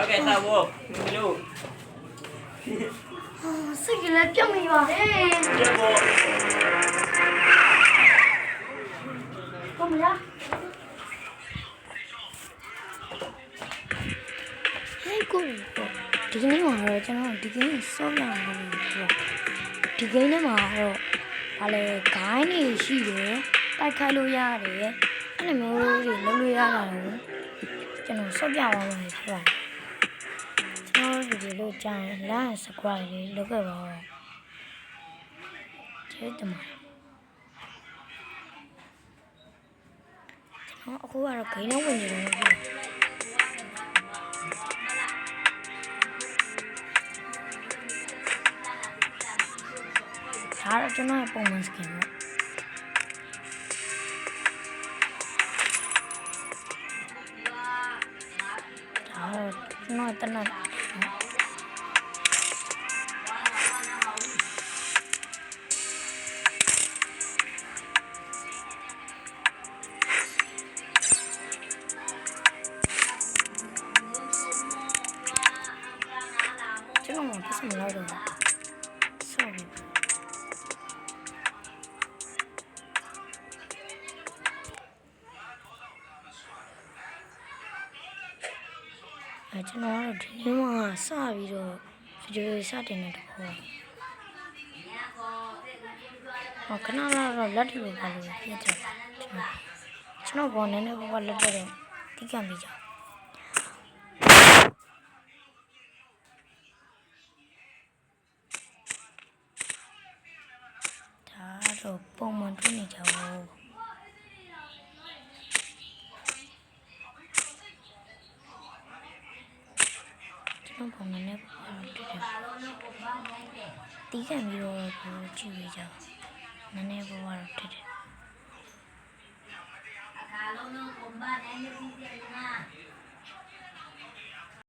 ကဲ့သားဘောမလို့စိတ်ကလည်းပြုံးနေပါလေကျဘောဘာမလားဟဲ့ကိုဒီနေ့မှာတော့ကျွန်တော်ဒီကိန်းစောပြရအောင်ပြောဒီကိန်းထဲမှာတော့ဘာလဲဂိုင်းနေရှိတယ်တိုက်ခိုက်လို့ရတယ်အဲ့လိုမျိုးတွေလုပ်လို့ရတာကိုကျွန်တော်စောပြသွားမှာဖြစ်ပါတယ်ကျွန်တော်ဒီလိုကြာရင် like and subscribe လေးလုပ်ခဲ့ပါဦးကျေးဇူးတင်ပါတယ်ကျွန်တော်အခုကတော့ဂိမ်းလုံးဝင်နေတယ်လို့ပြောဒါတော့ကျွန်တော်ရဲ့ပုံမှန်စကင်ပေါ့ဒါတော့ကျွန်တော်တနက်ကျွန်တော်မပတ်စံလောက်တော့sorryကျွန်တော်ကတော့ဒီနေ့မှစပြီးတော့ဗီဒီယိုစတင်နေတော့ခဏတော့လက်တွေပါလို့ပြည့်တယ်ကျွန်တော်ဘောနည်းနည်းဘာလက်တော့တိကျမိကြဒါတော့ပုံမှန်တွေ့နေကြဘူးကျွန်တော်ပုံမှန်နဲ့ဘာလို့တွေ့တယ်တီးခံပြီးတော့ကြည့်ရကြနည်းနည်းဘာလို့တွေ့တယ်အခါလုံးလုံးပုံမှန်နဲ့ကြည့်ရမှာ